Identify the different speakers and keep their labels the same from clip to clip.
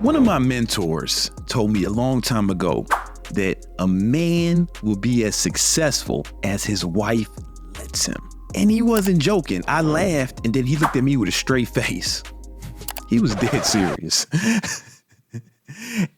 Speaker 1: One of my mentors told me a long time ago that a man will be as successful as his wife lets him. And he wasn't joking. I laughed, and then he looked at me with a straight face. He was dead serious.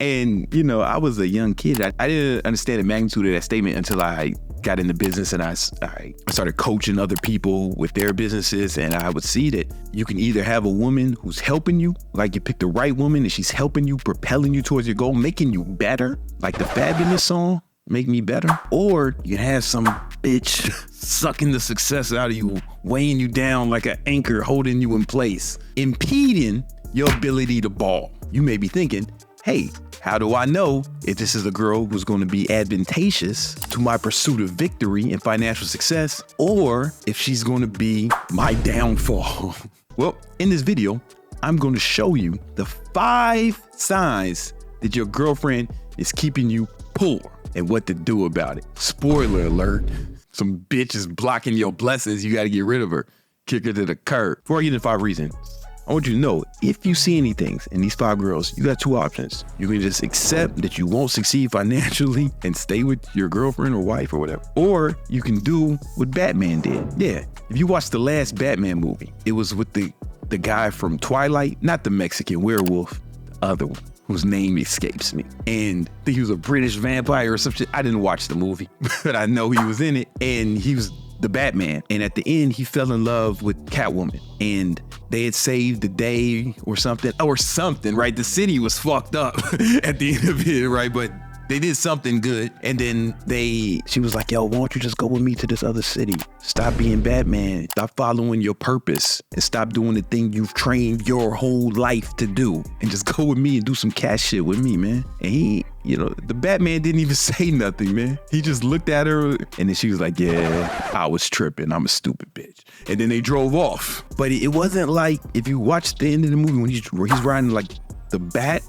Speaker 1: And, you know, I was a young kid. I didn't understand the magnitude of that statement until I got into business and I started coaching other people with their businesses. And I would see that you can either have a woman who's helping you, like you pick the right woman and she's helping you, propelling you towards your goal, making you better, like the Fabulous song, Make Me Better. Or you can have some bitch sucking the success out of you, weighing you down like an anchor, holding you in place, impeding your ability to ball. You may be thinking, hey, how do I know if this is a girl who's going to be advantageous to my pursuit of victory and financial success, or if she's going to be my downfall? Well, in this video, I'm going to show you the 5 signs that your girlfriend is keeping you poor and what to do about it. Spoiler alert, some bitch is blocking your blessings. You got to get rid of her. Kick her to the curb. Before I get into 5 reasons, I want you to know, if you see anything in these 5 girls, you got 2 options. You can just accept that you won't succeed financially and stay with your girlfriend or wife or whatever. Or you can do what Batman did. Yeah, if you watched the last Batman movie, it was with the guy from Twilight, not the Mexican werewolf, the other one, whose name escapes me. And I think he was a British vampire or some shit. I didn't watch the movie, but I know he was in it. And he was the Batman. And at the end, he fell in love with Catwoman. And they had saved the day or something, right? The city was fucked up at the end of it, right? But they did something good. And then she was like, yo, why don't you just go with me to this other city? Stop being Batman. Stop following your purpose and stop doing the thing you've trained your whole life to do. And just go with me and do some cash shit with me, man. And the Batman didn't even say nothing, man. He just looked at her and then she was like, yeah, I was tripping. I'm a stupid bitch. And then they drove off. But it wasn't like, if you watch the end of the movie when he's riding like the bat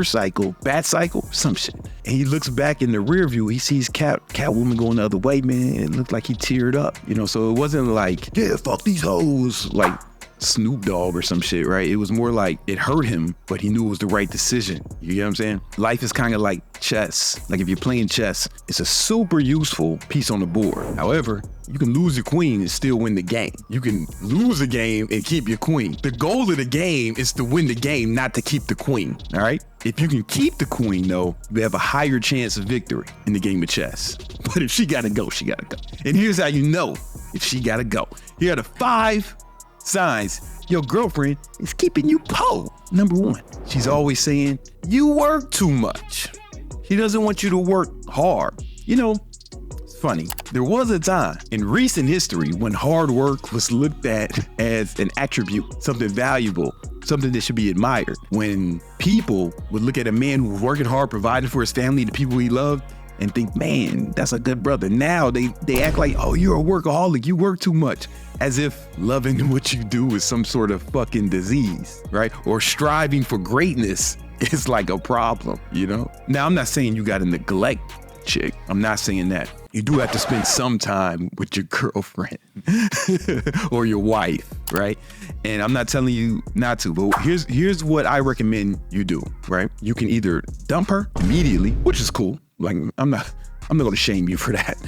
Speaker 1: cycle, some shit. And he looks back in the rear view, he sees Catwoman going the other way, man. And it looked like he teared up, so it wasn't like, yeah, fuck these hoes, like Snoop Dogg or some shit, right? It was more like it hurt him, but he knew it was the right decision. You get what I'm saying? Life is kind of like chess. Like if you're playing chess, it's a super useful piece on the board. However, you can lose your queen and still win the game. You can lose a game and keep your queen. The goal of the game is to win the game, not to keep the queen, all right? If you can keep the queen, though, you have a higher chance of victory in the game of chess. But if she gotta go, she gotta go. And here's how you know if she gotta go. Here are the 5 signs your girlfriend is keeping you poor. Number 1, she's always saying, you work too much. She doesn't want you to work hard. It's funny. There was a time in recent history when hard work was looked at as an attribute, something valuable, something that should be admired. When people would look at a man who's working hard, providing for his family, the people he loved, and think, man, that's a good brother. Now they act like, oh, you're a workaholic, you work too much. As if loving what you do is some sort of fucking disease, right? Or striving for greatness is like a problem, Now, I'm not saying you gotta neglect chick. I'm not saying that. You do have to spend some time with your girlfriend or your wife, right? And I'm not telling you not to, but here's what I recommend you do, right? You can either dump her immediately, which is cool. Like, I'm not gonna shame you for that.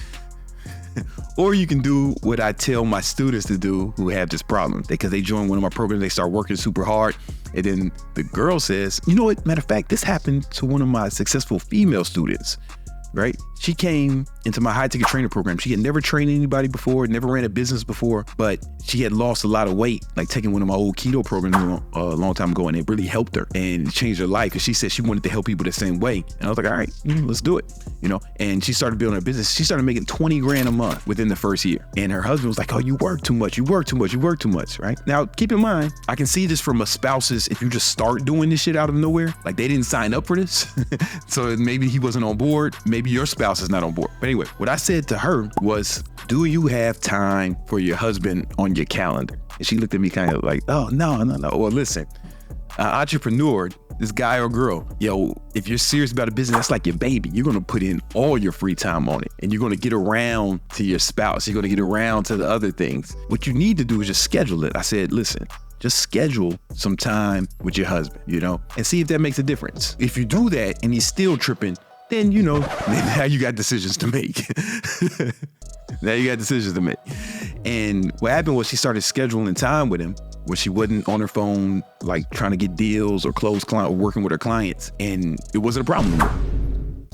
Speaker 1: Or you can do what I tell my students to do who have this problem. Because they join one of my programs, they start working super hard. And then the girl says, you know what? Matter of fact, this happened to one of my successful female students, right? She came into my high ticket trainer program. She had never trained anybody before, never ran a business before, but she had lost a lot of weight, like taking one of my old keto programs a long time ago, and it really helped her and changed her life. Because she said she wanted to help people the same way. And I was like, all right, let's do it, and she started building her business. She started making 20 grand a month within the first year. And her husband was like, oh, you work too much, right? Now, keep in mind, I can see this from a spouse's, if you just start doing this shit out of nowhere, like they didn't sign up for this. So maybe he wasn't on board. Maybe your spouse is not on board. But anyway, what I said to her was, do you have time for your husband on your calendar? And she looked at me kind of like, oh, no. Well, listen, entrepreneur, this guy or girl, if you're serious about a business, that's like your baby. You're going to put in all your free time on it, and you're going to get around to your spouse. You're going to get around to the other things. What you need to do is just schedule it. I said, listen, just schedule some time with your husband, and see if that makes a difference. If you do that and he's still tripping, then, now you got decisions to make. Now you got decisions to make. And what happened was she started scheduling time with him when she wasn't on her phone, like trying to get deals or close client or working with her clients. And it wasn't a problem anymore.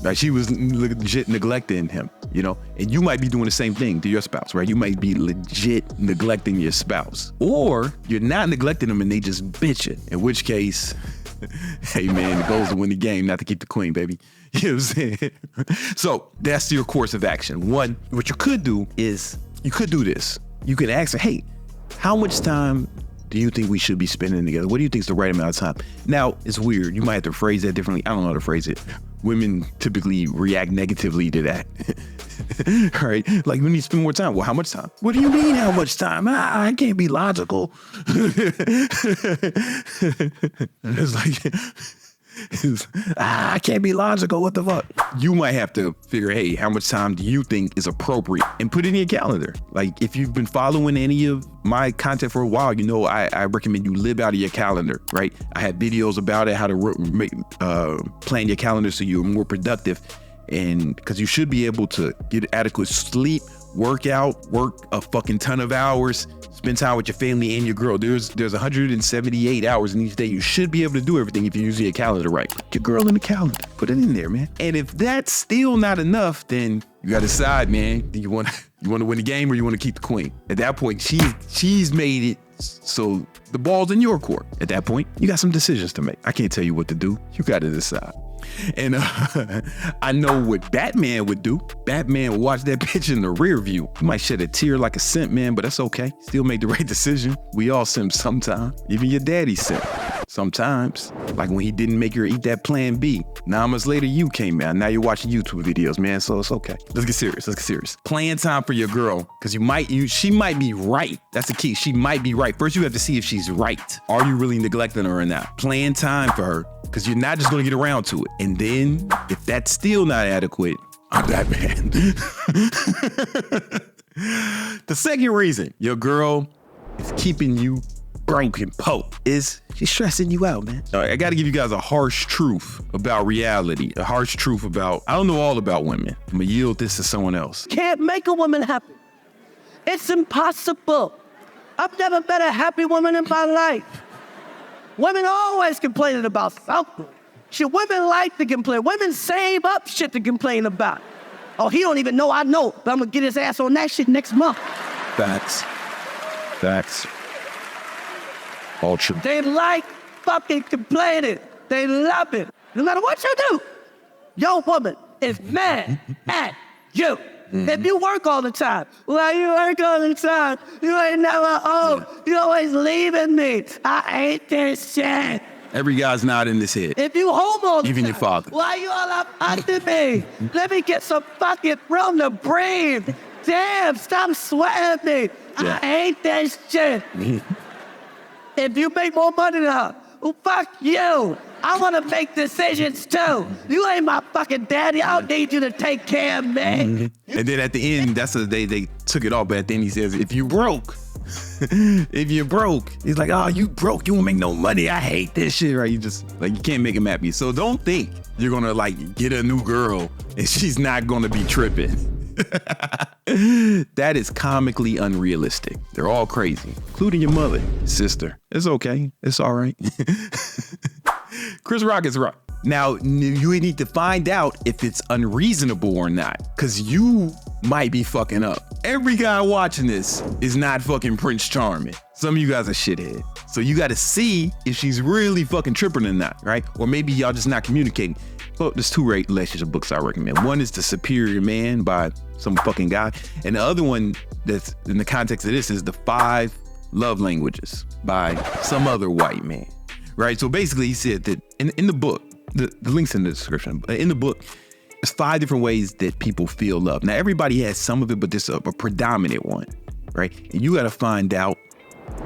Speaker 1: Like she was legit neglecting him, and you might be doing the same thing to your spouse, right? You might be legit neglecting your spouse, or you're not neglecting them and they just bitching, in which case, hey man, the goal is to win the game, not to keep the queen, baby. You know what I'm saying? So that's your course of action. One, what you could do is you could do this. You could ask her, hey, how much time do you think we should be spending together? What do you think is the right amount of time? Now, it's weird. You might have to phrase that differently. I don't know how to phrase it. Women typically react negatively to that. Right? Like, we need to spend more time. Well, how much time? What do you mean how much time? I can't be logical. It's like, I can't be logical. What the fuck? You might have to figure, hey, how much time do you think is appropriate? And put it in your calendar. Like, if you've been following any of my content for a while, I recommend you live out of your calendar, right? I have videos about it, how to plan your calendar so you're more productive. And because you should be able to get adequate sleep, work a fucking ton of hours, spend time with your family and your girl. There's 178 hours in each day. You should be able to do everything if you're using your calendar right. Put your girl in the calendar. Put it in there, man. And if that's still not enough, then you got to decide, man. Do you want to win the game or you want to keep the queen? At that point, she's made it so the ball's in your court. At that point, you got some decisions to make. I can't tell you what to do. You got to decide. And I know what Batman would do. Batman would watch that bitch in the rear view. He might shed a tear like a simp, man, but that's okay. Still make the right decision. We all simp sometime. Even your daddy simp sometimes. Like when he didn't make her eat that Plan B. 9 months later, you came out. Now you're watching YouTube videos, man, so it's okay. Let's get serious. Plan time for your girl, because she might be right. That's the key. She might be right. First, you have to see if she's right. Are you really neglecting her or not? Plan time for her, because you're not just going to get around to it. And then, if that's still not adequate, I'm that man. The second reason your girl is keeping you broken is she's stressing you out, man. I got to give you guys a harsh truth about reality. A harsh truth about, I don't know all about women. I'm going to yield this to someone else.
Speaker 2: Can't make a woman happy. It's impossible. I've never met a happy woman in my life. Women always complaining about something. Shit, women like to complain. Women save up shit to complain about. Oh, he don't even know I know, but I'm gonna get his ass on that shit next month.
Speaker 1: Facts. All true.
Speaker 2: They like fucking complaining. They love it. No matter what you do, your woman is mad at you. If you work all the time, well, you work all the time. You ain't never home. You always leaving me. I hate this shit.
Speaker 1: Every guy's not in this head.
Speaker 2: If you home all the
Speaker 1: Even
Speaker 2: time,
Speaker 1: your father.
Speaker 2: why you all up under me? Let me get some fucking room to breathe. Damn, stop sweating me.
Speaker 1: Yeah.
Speaker 2: I hate this shit. If you make more money than her, well, fuck you. I want to make decisions too. You ain't my fucking daddy. I don't need you to take care of me.
Speaker 1: And then at the end, that's the day they took it off. But at the end, he says, if you broke, he's like, oh, you broke. You won't make no money. I hate this shit, right? You can't make him happy. So don't think you're going to get a new girl and she's not going to be tripping. That is comically unrealistic. They're all crazy, including your mother, sister. It's okay. It's all right. Chris Rock is right. Now, you need to find out if it's unreasonable or not, because you might be fucking up. Every guy watching this is not fucking Prince Charming. Some of you guys are shithead. So you got to see if she's really fucking tripping or not, right? Or maybe y'all just not communicating. Well, there's 2 relationship books I recommend. One is The Superior Man by some fucking guy. And the other one that's in the context of this is The 5 Love Languages by some other white man, right? So basically he said that in the book, the link's in the description, in the book, there's 5 different ways that people feel love. Now, everybody has some of it, but there's a predominant one, right? And you got to find out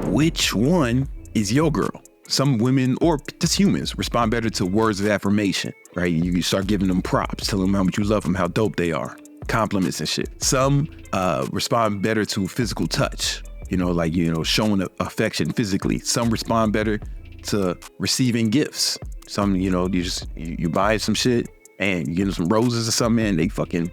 Speaker 1: which one is your girl. Some women, or just humans, respond better to words of affirmation, right? You start giving them props, telling them how much you love them, how dope they are, compliments and shit. Some respond better to physical touch. showing affection physically. Some respond better to receiving gifts. Some, you buy some shit and you give them some roses or something, and they fucking,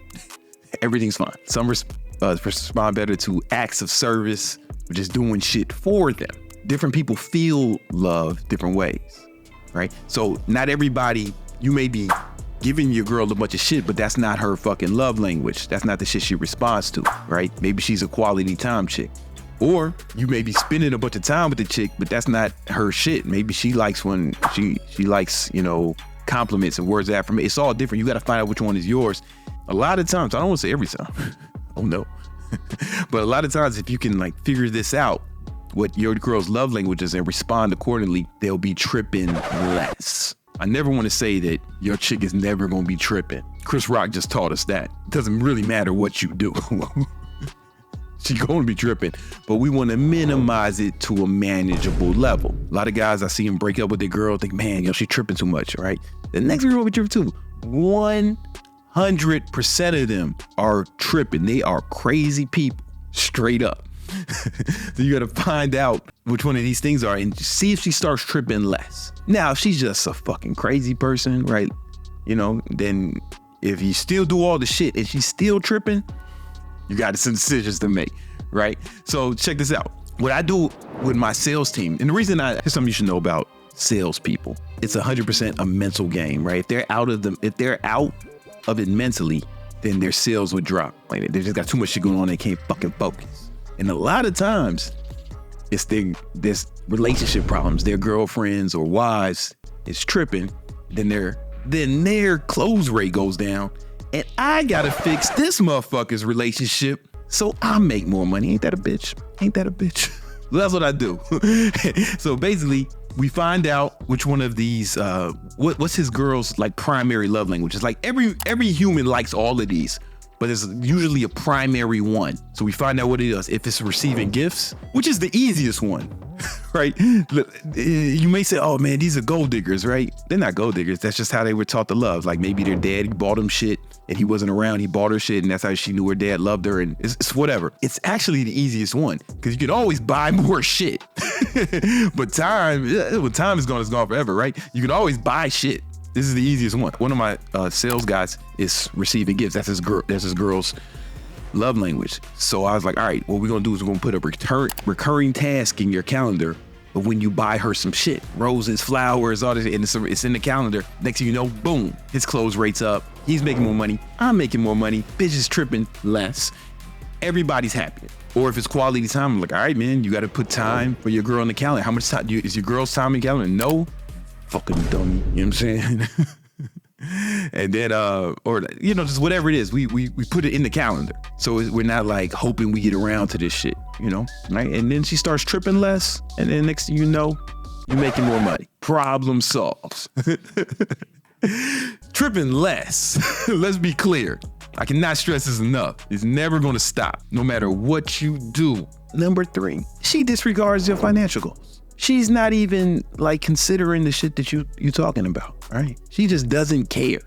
Speaker 1: everything's fine. Some respond better to acts of service, or just doing shit for them. Different people feel love different ways, right? So not everybody, you may be giving your girl a bunch of shit, but that's not her fucking love language. That's not the shit she responds to, right? Maybe she's a quality time chick. Or you may be spending a bunch of time with the chick, but that's not her shit. Maybe she likes when she likes, compliments and words of affirmation. It's all different. You got to find out which one is yours. A lot of times, I don't want to say every time. Oh no. But a lot of times, if you can figure this out, what your girl's love language is, and respond accordingly, they'll be tripping less. I never want to say that your chick is never going to be tripping. Chris Rock just taught us that. It doesn't really matter what you do. She's going to be tripping, but we want to minimize it to a manageable level. A lot of guys, I see them break up with their girl, think, man, she tripping too much, right? The next girl will be tripping too. 100% of them are tripping. They are crazy people, straight up. So you got to find out which one of these things are and see if she starts tripping less. Now, if she's just a fucking crazy person, right? Then if you still do all the shit and she's still tripping, you got some decisions to make, right? So check this out. What I do with my sales team, and the reason here's something you should know about salespeople. It's 100% a mental game, right? If they're out of it mentally, then their sales would drop. They just got too much shit going on. They can't fucking focus. And a lot of times, there's relationship problems. Their girlfriends or wives is tripping. Then their close rate goes down. And I gotta fix this motherfucker's relationship so I make more money. Ain't that a bitch? That's what I do. So basically, we find out which one of these, what's his girl's primary love language. It's every human likes all of these, but there's usually a primary one. So we find out what it is. If it's receiving gifts, which is the easiest one, right? You may say, oh man, these are gold diggers, right? They're not gold diggers. That's just how they were taught to love. Maybe their dad bought them shit and he wasn't around. He bought her shit and that's how she knew her dad loved her, and it's whatever. It's actually the easiest one because you can always buy more shit. But when time is gone, it's gone forever, right? You can always buy shit. This is the easiest one. One of my sales guys is receiving gifts. That's his girl's love language. So I was like, all right, what we're gonna do is we're gonna put a recurring task in your calendar of when you buy her some shit, roses, flowers, all this, and it's in the calendar. Next thing you know, boom, his close rate's up. He's making more money. I'm making more money. Bitch is tripping less. Everybody's happy. Or if it's quality time, I'm like, all right, man, you got to put time for your girl on the calendar. How much time is your girl's time in the calendar? No. Fucking dummy. You know what I'm saying? And then, just whatever it is, we put it in the calendar. So we're not hoping we get around to this shit, right? And then she starts tripping less. And then next thing you know, you're making more money. Problem solved. Tripping less. Let's be clear. I cannot stress this enough. It's never going to stop, no matter what you do. Number 3, she disregards your financial goals. She's not even considering the shit that you talking about, right? She just doesn't care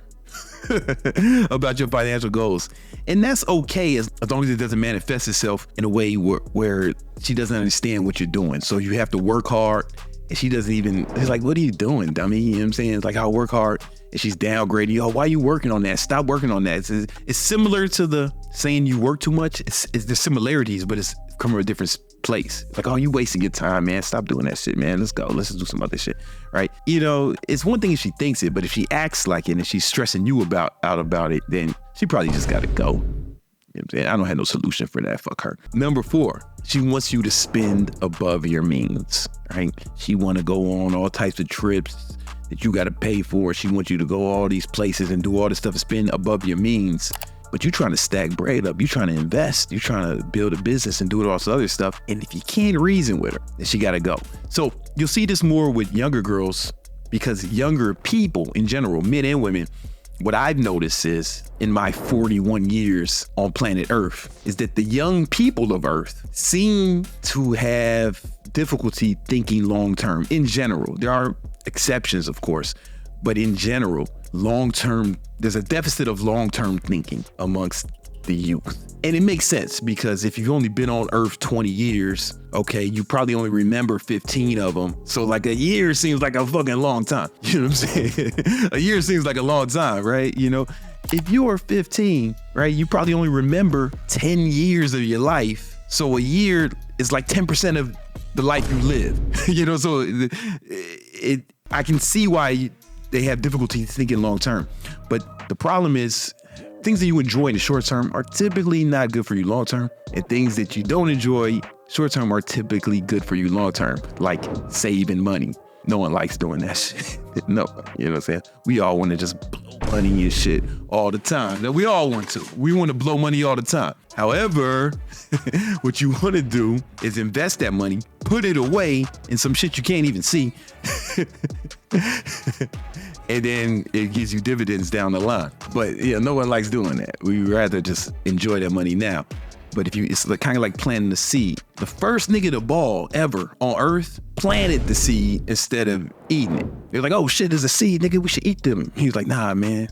Speaker 1: about your financial goals. And that's okay as long as it doesn't manifest itself in a way where she doesn't understand what you're doing. So you have to work hard and she doesn't even, it's like, what are you doing, dummy? You know what I'm saying? It's like, I'll work hard and she's downgrading you. Oh, why are you working on that? Stop working on that. It's similar to the saying you work too much. It's the similarities, but it's come from a different place. Like, oh, you wasting your time, man. Stop doing that shit, man. Let's go. Let's do some other shit, right? It's one thing if she thinks it, but if she acts like it and she's stressing you out about it, then she probably just got to go. You know what I'm saying? I don't have no solution for that. Fuck her. Number 4, she wants you to spend above your means, right? She want to go on all types of trips that you got to pay for. She wants you to go all these places and do all this stuff and spend above your means. But you're trying to stack bread up. You're trying to invest. You're trying to build a business and do all this other stuff. And if you can't reason with her, then she got to go. So you'll see this more with younger girls because younger people in general, men and women, what I've noticed is in my 41 years on planet Earth is that the young people of Earth seem to have difficulty thinking long-term in general. There are exceptions, of course, but in general, long-term, there's a deficit of long-term thinking amongst the youth. And it makes sense because if you've only been on Earth 20 years, okay, you probably only remember 15 of them. So like a year seems like a fucking long time. You know what I'm saying? A year seems like a long time, right? You know, if you're 15, right, you probably only remember 10 years of your life. So a year is like 10% of the life you live. You know, so I can see why they have difficulty thinking long term. But the problem is, things that you enjoy in the short term are typically not good for you long term, and things that you don't enjoy short term are typically good for you long term, like saving money. No one likes doing that shit. No, you know what I'm saying? We all want to just blow money and shit all the time. Now, we all want to. We want to blow money all the time. However, what you want to do is invest that money, put it away in some shit you can't even see, and then it gives you dividends down the line. But yeah, no one likes doing that. We rather just enjoy that money now. But it's kind of like planting the seed. The first nigga to ball ever on Earth planted the seed instead of eating it. They're like, oh shit, there's a seed, nigga, we should eat them. He was like, nah, man.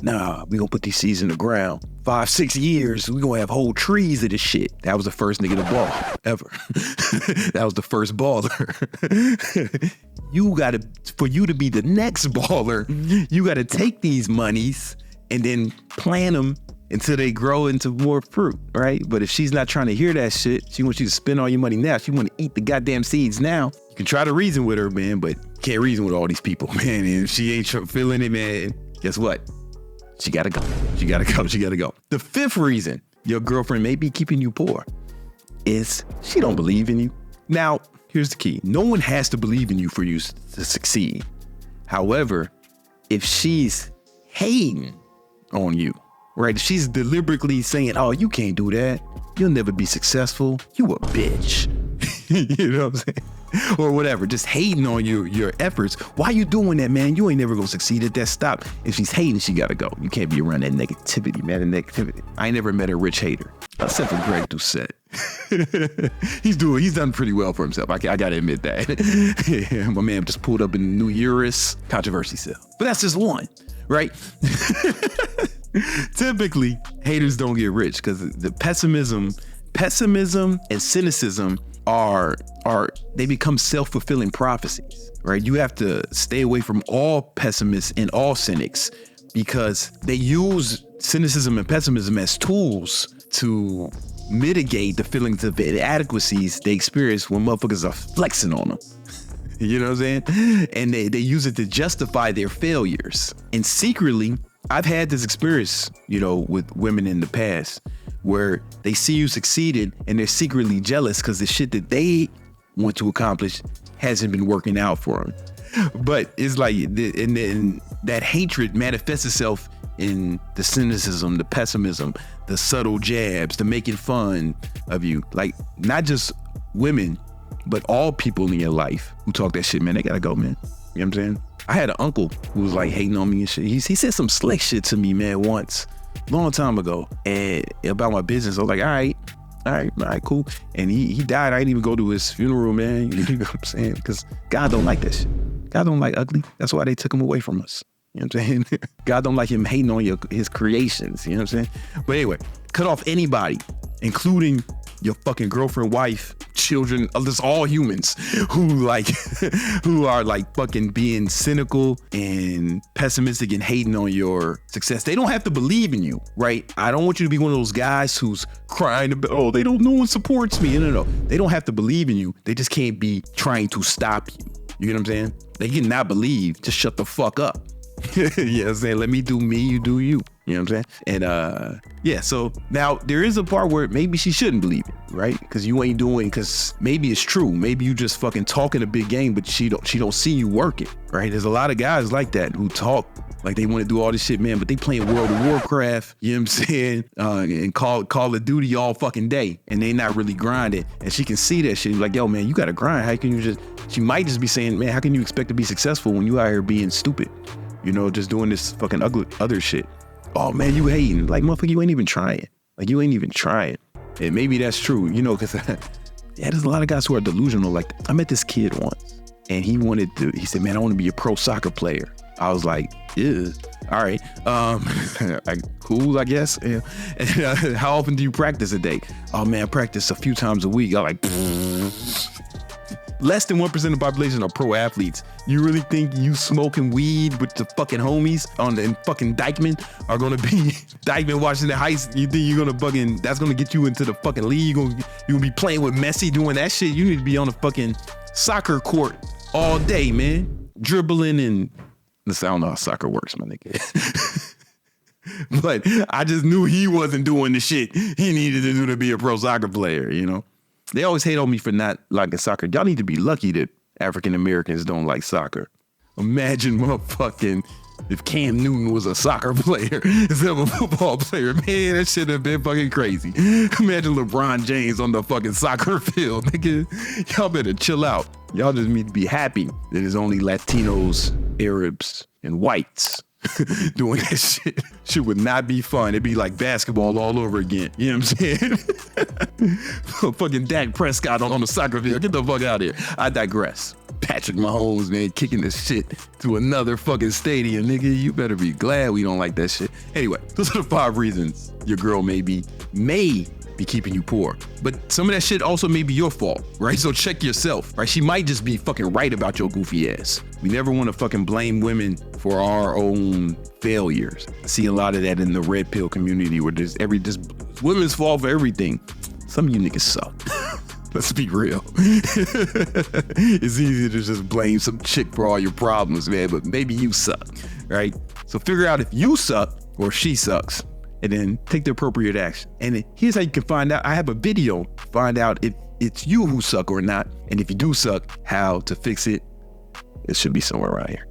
Speaker 1: Nah, we gonna put these seeds in the ground. 5-6 years, we gonna have whole trees of this shit. That was the first nigga to ball ever. That was the first baller. For you to be the next baller, you gotta take these monies and then plant them until they grow into more fruit, right? But if she's not trying to hear that shit, she wants you to spend all your money now. She want to eat the goddamn seeds now. You can try to reason with her, man, but you can't reason with all these people, man. And if she ain't feeling it, man, guess what? She gotta go. She gotta go. She gotta go. The fifth reason your girlfriend may be keeping you poor is she don't believe in you. Now, here's the key. No one has to believe in you for you to succeed. However, if she's hating on you, right? If she's deliberately saying, oh, you can't do that. You'll never be successful. You a bitch. You know what I'm saying? Or whatever, just hating on your efforts. Why you doing that, man? You ain't never gonna succeed at that. Stop. If she's hating, she gotta go. You can't be around that negativity, man. The negativity. I ain't never met a rich hater, except for Greg Doucette. He's done pretty well for himself. I gotta admit that. Yeah, my man just pulled up in the new Urus controversy cell. But that's just one, right? Typically, haters don't get rich because the pessimism and cynicism they become self-fulfilling prophecies, right? You have to stay away from all pessimists and all cynics because they use cynicism and pessimism as tools to mitigate the feelings of inadequacies they experience when motherfuckers are flexing on them. You know what I'm saying? And they use it to justify their failures. And secretly, I've had this experience, you know, with women in the past where they see you succeeded and they're secretly jealous because the shit that they want to accomplish hasn't been working out for them. But it's like, and then that hatred manifests itself in the cynicism, the pessimism, the subtle jabs, the making fun of you. Like, not just women, but all people in your life who talk that shit, man, they gotta go, man. You know what I'm saying? I had an uncle who was like hating on me and shit. He said some slick shit to me, man, once, long time ago, and about my business. I was like, all right, cool. And he died. I didn't even go to his funeral, man. You know what I'm saying? Because God don't like that shit. God don't like ugly. That's why they took him away from us. You know what I'm saying? God don't like him hating on his creations. You know what I'm saying? But anyway, cut off anybody, including your fucking girlfriend, wife, children, just all humans who are like fucking being cynical and pessimistic and hating on your success. They don't have to believe in you, right? I don't want you to be one of those guys who's crying about, oh, no one supports me. No. They don't have to believe in you. They just can't be trying to stop you. You know what I'm saying? They can not believe. Just shut the fuck up. You know what I'm saying? Let me do me, you do you. You know what I'm saying? And yeah, so now there is a part where maybe she shouldn't believe it, right? Because you ain't doing, because maybe it's true. Maybe you just fucking talking a big game, but she don't see you working, right? There's a lot of guys like that who talk like they want to do all this shit, man, but they playing World of Warcraft, you know what I'm saying? And Call of Duty all fucking day, and they not really grinding. And she can see that shit. Like, yo, man, you got to grind. How can you just, she might just be saying, man, how can you expect to be successful when you out here being stupid? You know, just doing this fucking ugly other shit. Oh man, you hating. Like, motherfucker, you ain't even trying. Like, you ain't even trying. And maybe that's true, you know, because yeah, there's a lot of guys who are delusional. Like, I met this kid once and he said, man, I want to be a pro soccer player. I was like, yeah. All right. Cool, I guess. Yeah. And, how often do you practice a day? Oh man, I practice a few times a week. I'm like, less than 1% of the population are pro athletes. You really think you smoking weed with the fucking homies in fucking Dykeman are gonna be Dykeman Washington Heights? You think you're gonna that's gonna get you into the fucking league? You gonna be playing with Messi doing that shit? You need to be on the fucking soccer court all day, man. Dribbling and listen, I don't know how soccer works, my nigga. But I just knew he wasn't doing the shit he needed to do to be a pro soccer player, you know? They always hate on me for not liking soccer. Y'all need to be lucky that African Americans don't like soccer. Imagine motherfucking if Cam Newton was a soccer player instead of a football player. Man, that shit have been fucking crazy. Imagine LeBron James on the fucking soccer field. Nigga, y'all better chill out. Y'all just need to be happy that it's only Latinos, Arabs, and whites doing that shit. Shit would not be fun. It'd be like basketball all over again. You know what I'm saying? Fucking Dak Prescott on the soccer field. Get the fuck out of here. I digress. Patrick Mahomes, man, kicking this shit to another fucking stadium. Nigga, you better be glad we don't like that shit. Anyway, those are the 5 reasons your girl may be keeping you poor. But some of that shit also may be your fault, right? So check yourself, right? She might just be fucking right about your goofy ass. We never want to fucking blame women for our own failures. I see a lot of that in the red pill community where there's women's fault for everything. Some of you niggas suck. Let's be real. It's easy to just blame some chick for all your problems, man, but maybe you suck, right? So figure out if you suck or she sucks, and then take the appropriate action. And here's how you can find out. I have a video, find out if it's you who suck or not. And if you do suck, how to fix it. It should be somewhere around here.